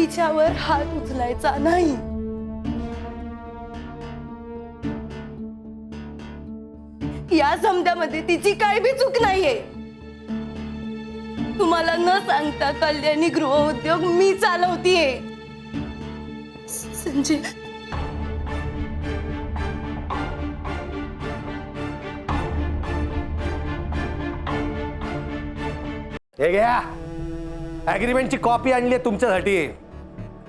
तिच्यावर हात उचलायचा नाही। या समजामध्ये तिची काही बी चूक नाहीये। तुम्हाला न सांगता कल्याणी गृहउद्योग मी चालवतीये। संजय, हे घ्या, ॲग्रीमेंटची कॉपी आणली आहे तुमच्यासाठी।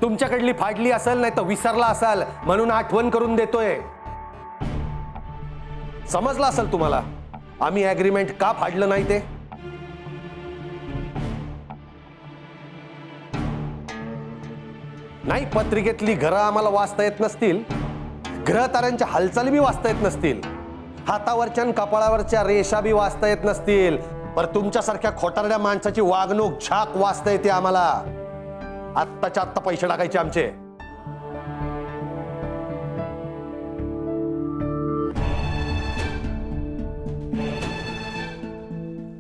तुमच्याकडली फाडली असेल नाही तर विसरला असाल म्हणून आठवण करून देतोय। समजलं असेल तुम्हाला आम्ही ॲग्रीमेंट का फाडलं नाही ते। नाही, पत्रिकेतली घरं आम्हाला वाचता येत नसतील, ग्रहताऱ्यांच्या हालचाली बी वाचता येत नसतील, हातावरच्या आणि कपाळावरच्या रेषा बी वाचता येत नसतील, पर तुमच्यासारख्या खोटारड्या माणसाची वागणूक झाक वाचता येते आम्हाला। आत्ताच्या आत्ता पैसे टाकायचे आमचे।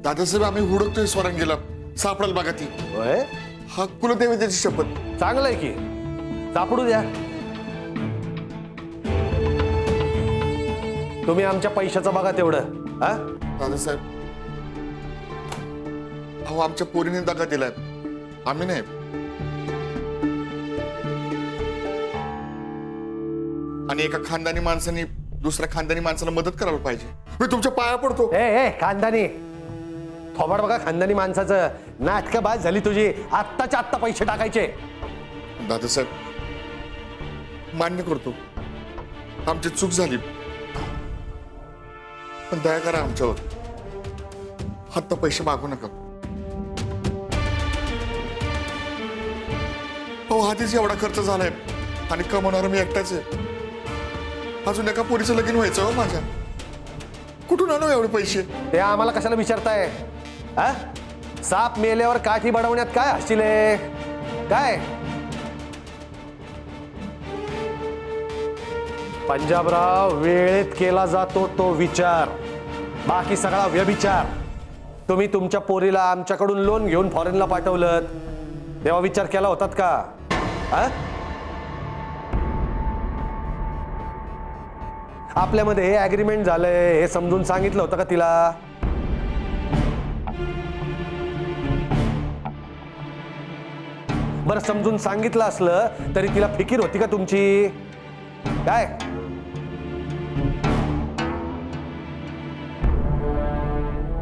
दादासाहेब आम्ही हुडकतोय स्वरांगीला, सापडेल बघा ती। होय, हा कुलदेवतेची शपथ। चांगलंय की, सापडू द्या। तुम्ही आमच्या पैशाचं बघा तेवढं। हा, दादासाहेब अहो आमच्या पोरीने दगा दिलाय, आम्ही नाही। आणि एका खानदानी माणसाने दुसऱ्या खानदानी माणसाला मदत करायला पाहिजे। मी तुमच्या पाया पडतो। ए खानदानी थोबाड बघा, खानदानी माणसाचं नाटकं बाज झाली तुझी। आत्ताच्या आत्ता पैसे टाकायचे। दादासाहेब मान्य करतो आमची चूक झाली, पण दया करा आमच्यावर। आत्ता पैसे मागू नका। हो, आधीच एवढा खर्च झालाय आणि कमवणार मी एकटाच आहे। अजून एका पोरीचं लगीन व्हायचं हो माझ्या। कुठून आणू एवढे पैसे? ते आम्हाला कशाला विचारताय? हा, साप मेल्यावर काठी बडवण्यात काय हसले काय? पंजाबराव, वेळेत केला जातो तो विचार, बाकी सगळा व्यभिचार। तुम्ही तुमच्या पोरीला आमच्याकडून लोन घेऊन फॉरेनला पाठवलं तेव्हा विचार केला होतात का? हा, आपल्यामध्ये हे ॲग्रीमेंट झालंय हे समजून सांगितलं होतं का तिला? बरं, समजून सांगितलं असलं तरी तिला फिकीर होती का तुमची? काय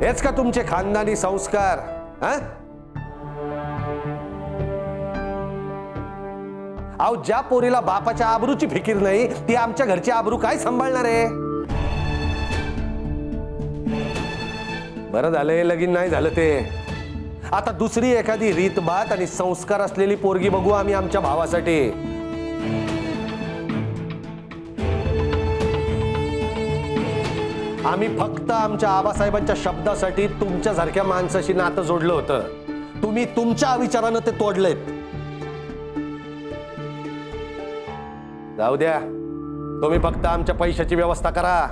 हेच का तुमचे खानदानी संस्कार? हा, अहो ज्या पोरीला बापाच्या आबरूची फिकीर नाही ती आमच्या घरची आबरू काय सांभाळणार आहे? बरं झालंय लगीन नाही झालं ते। आता दुसरी एखादी रीतभात आणि संस्कार असलेली पोरगी बघू आम्ही आमच्या भावासाठी। आम्ही फक्त आमच्या आबासाहेबांच्या शब्दासाठी तुमच्यासारख्या माणसाशी नातं जोडलं होतं। तुम्ही तुमच्या विचारानं ते तोडलेत। जाऊ द्या, तुम्ही फक्त आमच्या पैशाची व्यवस्था करा।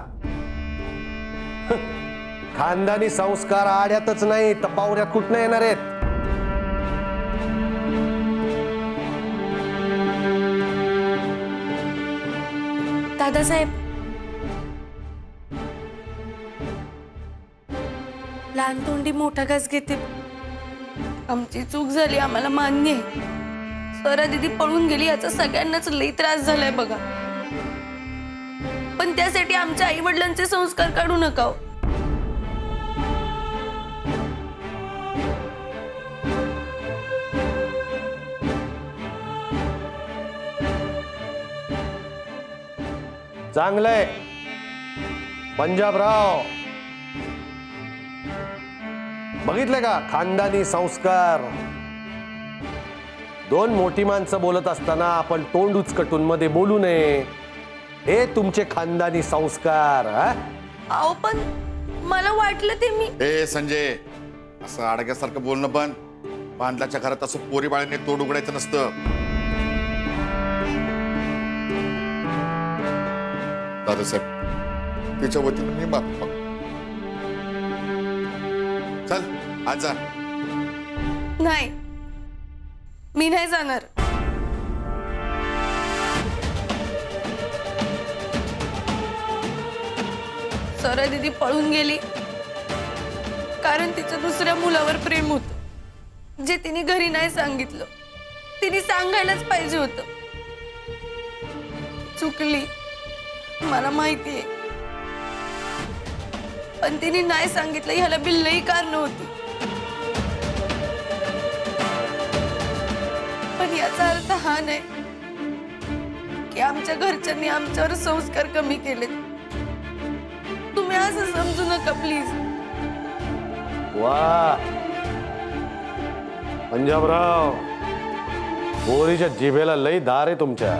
खानदानी संस्कार आड्यातच नाही तर पावऱ्यात कुठनं येणार आहेत? दादासाहेब, लहान तोंडी मोठा घास घेते। आमची चूक झाली, आम्हाला मान्य आहे। स्वरा दीदी पळून गेली याचा सगळ्यांनाच लई त्रास झालाय बघा, पण त्यासाठी आमच्या आई वडिलांचे संस्कार काढू नका हो। चांगलंय पंजाबराव, बघितले का खानदानी संस्कार? दोन मोठी माणसं बोलत असताना आपण तोंड उचकटून मध्ये बोलू नये, हे तुमचे खानदानी संस्कार। अहो पण मला वाटलं ते मी। ए संजय, असं अडग्यासारखं बोलणं बंद। बांधल्याच्या घरात असं पोरी बाळांनी तोड उघडायचं नसतं। दादासाहेब तिच्या वतीने मी माफी मागतो। चल आज जा। नाही, मी नाही जाणार। स्वरा दीदी पळून गेली कारण तिचं दुसऱ्या मुलावर प्रेम होतं, जे तिने घरी नाही सांगितलं. तिने सांगायलाच पाहिजे होतं. चुकली, मला माहितीये, पण तिने नाही सांगितलं ह्याला बिल्लही कारण होती. पण याचा अर्थ हा नाही की आमच्या घरच्यांनी आमच्यावर संस्कार कमी केलेत. तुम्ही असं समजू नका प्लीज. वा पंजाबराव, पोरीच्या जिभेला लई धार आहे तुमच्या.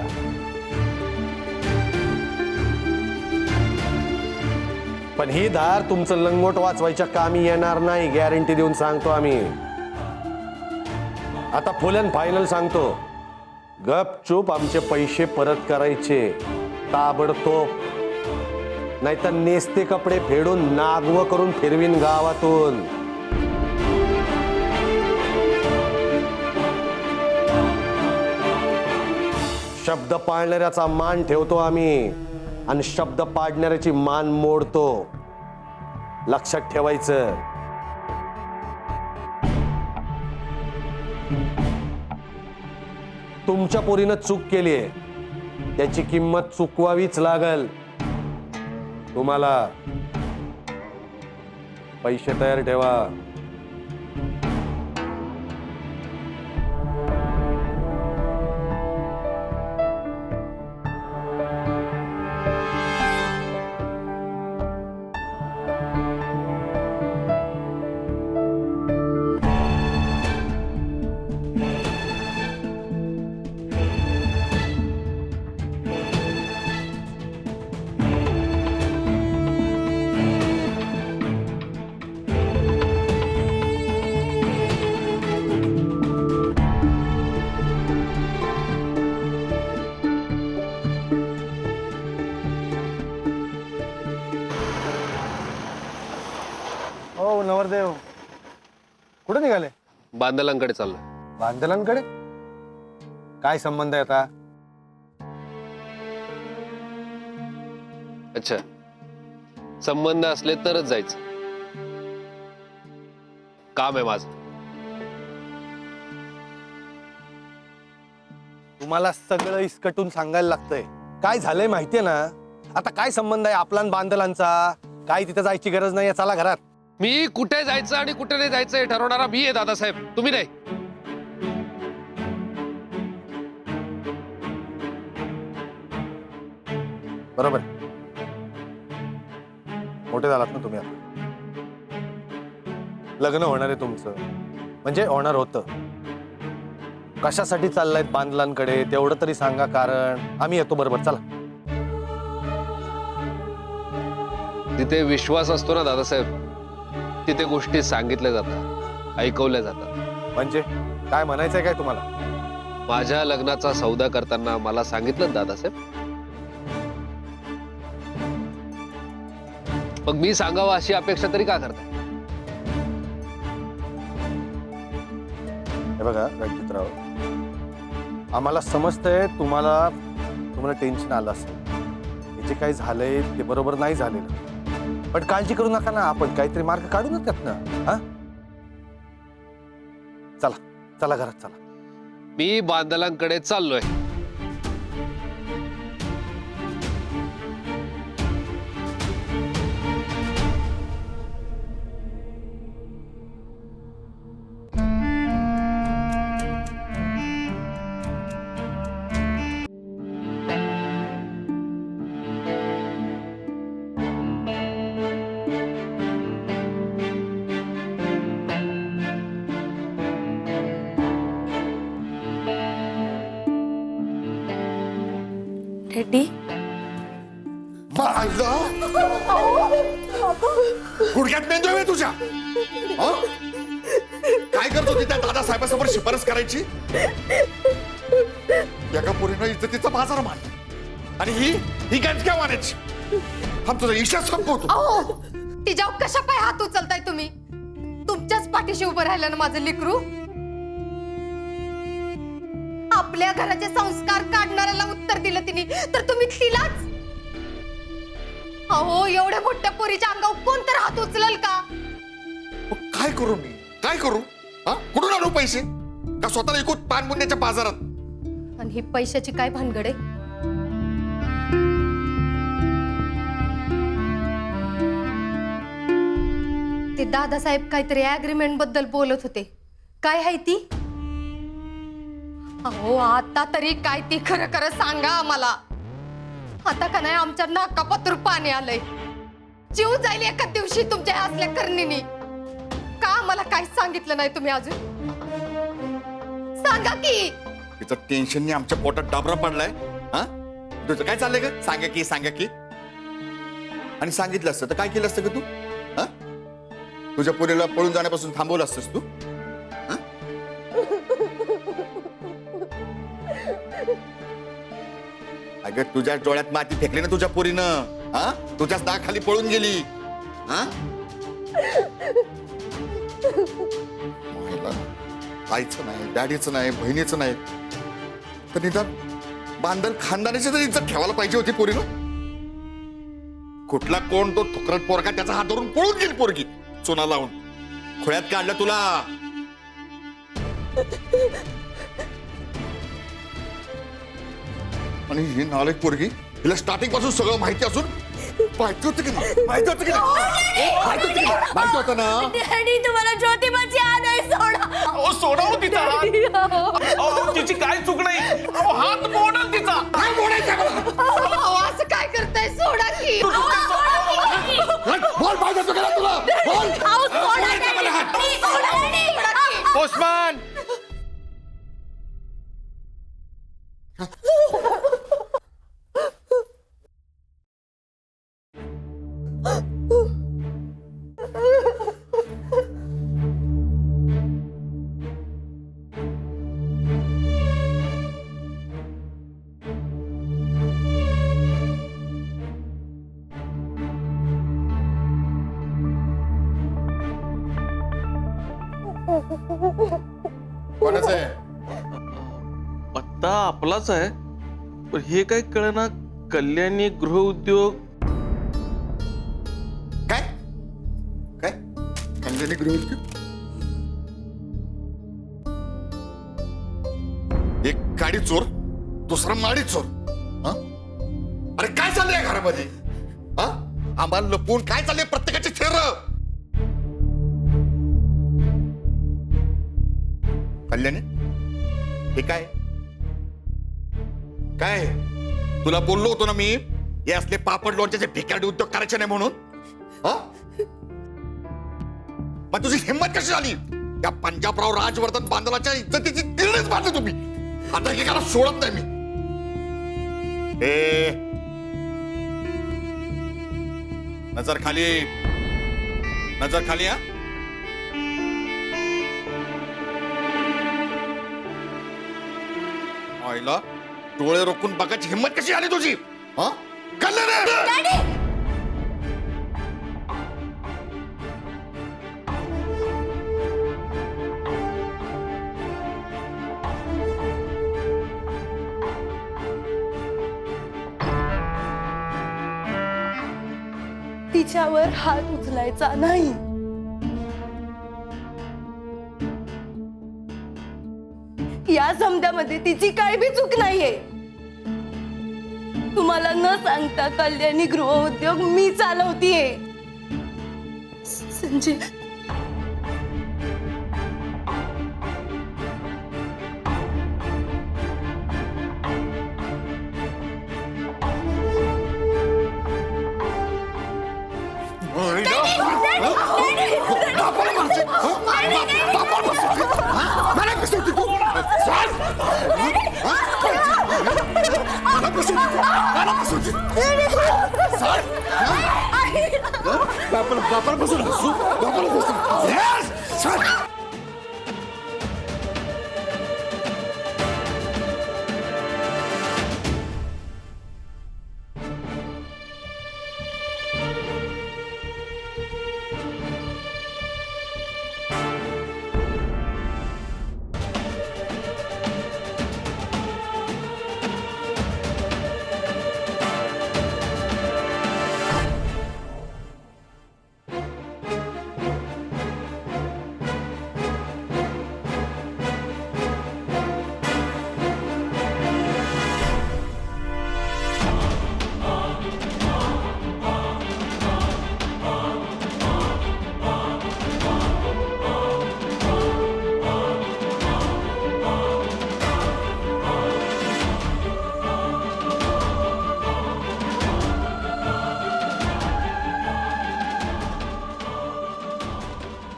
पण ही धार तुमचं लंगोट वाचवायच्या कामी येणार नाही, गॅरंटी देऊन सांगतो आम्ही. आता फुल अँड फायनल सांगतो, गपचूप आमचे पैसे परत करायचे ताबडतोब, नाहीतर नेसते कपडे फेडून नागवं करून फिरवीन गावातून. शब्द पाळणाऱ्याचा मान ठेवतो आम्ही आणि शब्द पाडणाऱ्याची मान मोडतो. लक्षात ठेवायचं. तुमच्या पोरीनं चूक केलीये, त्याची किंमत चुकवावीच लागल. तुम्हाला पैसे तयार ठेवा. हो नवरदेव, कुठे निघाले? बांदलांकडे चाललोय. बांदलांकडे? काय संबंध आहे आता? अच्छा, संबंध असले तरच जायचं. काम आहे माझं. तुम्हाला सगळं इसकटून सांगायला लागतंय. काय झालंय माहितीये ना? आता काय संबंध आहे आपला आणि बांदलांचा? काय तिथे जायची गरज नाही, चला घरात. मी कुठे जायचं आणि कुठे नाही जायचं हे ठरवणारा मी आहे दादासाहेब, तुम्ही नाही. बरोबर, मोठे झालात ना तुम्ही. आता लग्न होणार आहे तुमचं, म्हणजे होणार होतं. कशासाठी चाललायत बांदलांकडे तेवढं तरी सांगा, कारण आम्ही येतो. बरोबर, चला. जिथे विश्वास असतो ना दादासाहेब, तिथे गोष्टी सांगितल्या जातात, ऐकवल्या जातात. म्हणजे काय म्हणायचंय काय तुम्हाला? माझ्या लग्नाचा सौदा करताना मला सांगितलं दादासाहेब, मग मी सांगावं अशी अपेक्षा तरी का करताय? हे बघा रणजितराव, आम्हाला समजतंय तुम्हाला टेन्शन आलं असेल. हे जे काही झालंय ते बरोबर नाही झालेलं, पण काळजी करू नका ना, आपण काहीतरी मार्ग काढू ना त्यातनं. हा, चला चला घरात चला. मी बांदलांकडे चाललोय. रेड्डी, गुडघ्यात मेंदू आहे तुझ्या. हं? काय करत होती त्या दादासाहेबासमोर शिफारस करायची? एका पोरीनं इज्जतीचा बाजार मान आणि ही गंजक्या मारायची. थांब, तुझा इशा संपवतो. अहो, तिच्यावर कशा पाय हात उचलताय तुम्ही? तुमच्याच पाठीशी उभं राहिलं ना माझं लेकरू. आपल्या घराचे संस्कार काढणाऱ्याला उत्तर दिलं तिने, तर तुम्ही तिलाच. अहो एवढ्या मोठ्या पोरीच्या अंगावर कोण तर हात उचलल का? मग काय करू मी? काय करू? हा, कुठून आणू पैसे? का स्वतःला विकून पानमुंड्याच्या बाजारात? आणि ही पैशाची काय भानगड आहे? ते दादासाहेब काहीतरी अग्रीमेंट बद्दल बोलत होते. काय आहे ती? अहो आता तरी काय ती खरं खरं सांगा आम्हाला. आता का नाही आमच्या नाकापत्र पाणी आलंय. जीव जाईल एका दिवशी तुमच्या असल्या करणीनी. का आम्हाला काहीच सांगितलं नाही तुम्ही अजून? सांगा की. तिचं टेन्शनने आमच्या पोटात डाबरा पडलाय. हा, तुझं काय चाललंय ग? सांगा की. आणि सांगितलं असतं तर काय केलं असतं ग तू? हा, तुझ्या पोरीला पळून जाण्यापासून थांबवलं असतंस तू? हा? अगं तुझ्या डोळ्यात माती फेकली ना तुझ्या पोरीनं. हा, तुझ्याच नाकाखाली पळून गेली. हा, आईचं नाही, डॅडीचं नाही, बहिणीचं नाही, तर निदान बांधल खानदानीची तरी इज्जत ठेवायला पाहिजे होती पोरीनं. कुठला कोण तो थुकरट पोरगा त्याचा हात धरून पळून गेली पोरगी चुना लावून. खोळ्यात काढलं तुला. आणि ही नालायक पोरगी, हिला स्टार्टिंग पासून सगळं माहिती असून माहिती होतं की नाही? माहिती होतं ना? डॅडी तुम्हाला ज्योतिबाची आणाय सोडा. अहो सोडा हो तिचा हात. अहो तिची काय चूक नाही. अहो हात मोडल तिचा. काय बोलायचं आहे मला? अहो, असं काय करताय? सोडा की. बोल, पाहिजे होतं का तुला? बोल. बोलायचं मला हात. पोस्टमॅन. कोणाचं आहे? पत्ता आपलाच आहे पण हे काय कळना. कल्याणी गृहउद्योग. काय काय कल्याणी गृहउद्योग? एक गाडी चोर, दुसरा माडी चोर. हा? अरे काय चाललंय या घरामध्ये? हा, आम्हाला लपवून काय चाललंय प्रत्येकाची थेर? कल्याणी हे काय काय? तुला बोललो होतो ना मी, हे असले पापड लोणच्याचे भिकारडी उद्योग करायचे नाही म्हणून. हा, मग तुझी हिंमत कशी झाली? त्या पंजाबराव राजवर्धन बांधवाच्या इज्जतीची तिरडीच बांधली तुम्ही. आता एकाला सोडत नाही मी. ए, नजर खाली, नजर खाली. हा, आईला डोळे रोखून बघायची हिंमत कशी आली तुझी? हा, कल्याणी. तिच्यावर हात उचलायचा नाही. या समजामध्ये तिची काय बी चूक नाहीये. तुम्हाला न सांगता कल्याणी गृहउद्योग मी चालवतीये. संजय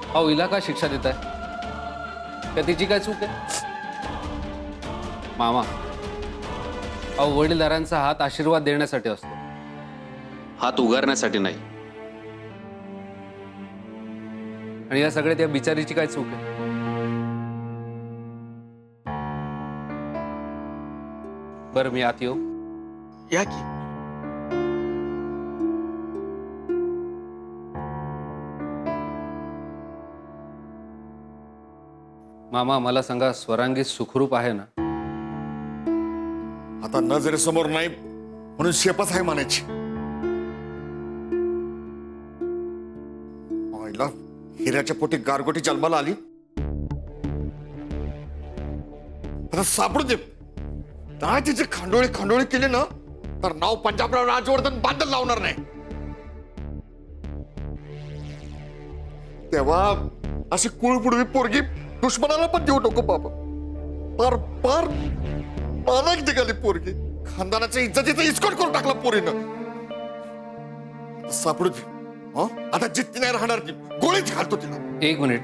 अहो हिला का शिक्षा देत आहे? का तिची काय चूक आहे? मामा, अहो वडीलधाऱ्यांचा हात आशीर्वाद देण्यासाठी असतो, हात उगारण्यासाठी नाही. आणि या सगळ्या त्या बिचारीची काय चूक आहे? बरं मी आत येऊ? या की. मामा मला सांगा, स्वरांगी सुखरूप आहे ना? आता नजरेसमोर नाही म्हणून शेपच आहे म्हणायची. आईला हिऱ्याच्या पोटी गारगोटी जन्माला आली. आता सापडू दे. काय तिचे खांडोळी केली ना तर नाव पंजाबराव राजवर्धन बांधल लावणार नाही. तेव्हा अशी कुळपुडवी पोरगी दुश्मनाला पण देऊ नको बाबा. पार पार मालक निघाली पोरगी. खानदानाच्या इज्जतीचा इस्कॉट करून टाकला पोरीनं. सापडू दे. हं? आता जिद्दी नाही राहणार ती. गोळीच घालतो तिला. एक मिनिट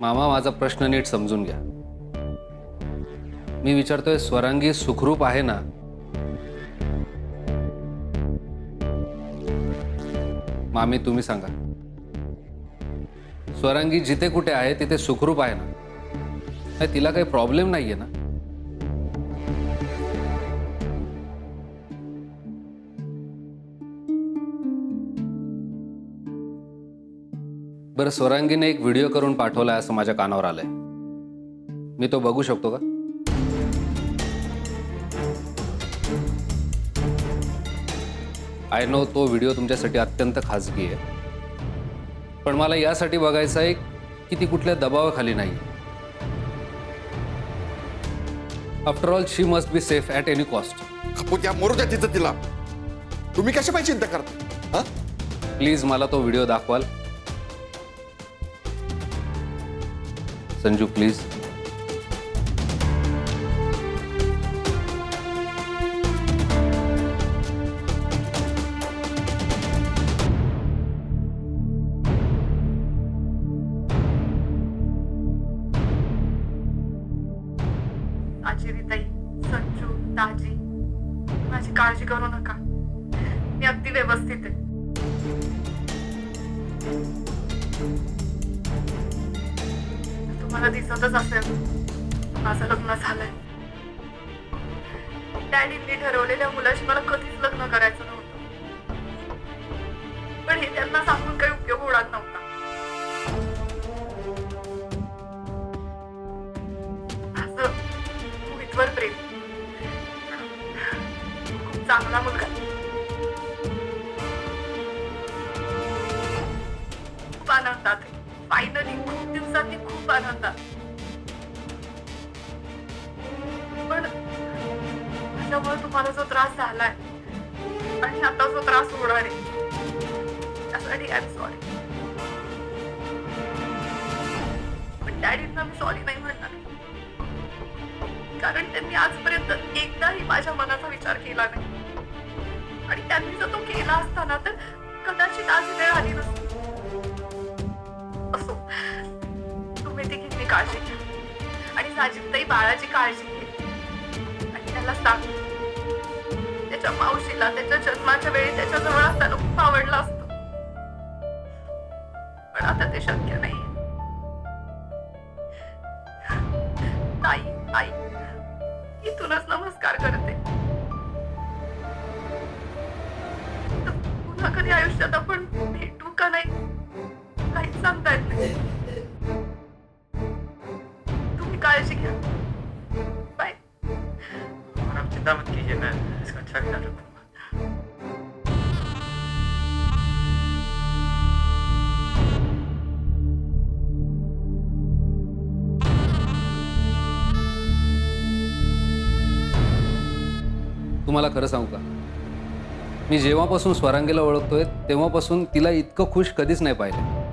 मामा, माझा प्रश्न नीट समजून घ्या. मी विचारतोय, स्वरांगी सुखरूप आहे ना? मामी तुम्ही सांगा, स्वरांगी जिथे कुठे आहे तिथे सुखरूप आहे ना? नाही, तिला काही प्रॉब्लेम नाहीये ना? बरं, स्वरांगीने एक व्हिडिओ करून पाठवलाय असं माझ्या कानावर आलंय. मी तो बघू शकतो का? आय नो तो व्हिडिओ तुमच्यासाठी अत्यंत खाजगी आहे, पण मला यासाठी बघायचं आहे की ती कुठल्या दबावाखाली नाही. After all she must be safe at any cost. खपू त्या मरू द्या तिचं तिला. तुम्ही कशापाई चिंता करता? प्लीज मला तो व्हिडिओ दाखवाल? संजू प्लीज. आजीरीताई, संजू, दाजी, माझी काळजी करू नका. मी अगदी व्यवस्थित आहे. तुम्हाला दिसतच असेल माझं लग्न झालंय. डॅडींनी ठरवलेल्या मुलाशी मला कधीच लग्न करायचं नव्हतं, पण हे त्यांना सांगून काही उपयोग होणार नव्हता. असं मोहितवर प्रेम, खूप चांगला मुलगा, खूप आनंदात आहे. फायनली खूप दिवसांनी खूप आनंदात. पण त्याच्यामुळे तुम्हाला जो त्रास झालाय आणि आता जो त्रास होणार आहे त्यासाठी आय एम सॉरी. पण डॅडींना मी सॉरी नाही म्हणणार, कारण त्यांनी आजपर्यंत एकदाही माझ्या मनाचा विचार केला नाही. आणि त्यांनी जर तो केला असताना तर कदाचित आज वेळ आली नसती. असो, तुम्ही तिघींनी काळजी घ्या आणि साजिदताई बाळाची काळजी घे. आणि त्याला सांग, त्याच्या मावशीला त्याच्या जन्माच्या वेळी त्याच्याजवळ असताना खूप आवडलं असतं, पण आता ते शक्य नाही. ताई, आई, इथूनच नमस्कार करते. पुन्हा कधी आयुष्यात आपण भेटू का नाही काहीच सांगता येत नाही. तुम्ही काळजी घ्या. बाय. आप चिंता मत कीजिए, मैं इसका अच्छा ख्याल रखूंगा. तुम्हाला खरं सांगू का, मी जेव्हापासून स्वरांगीला ओळखतोय तेव्हापासून तिला इतकं खुश कधीच नाही पाहिलं.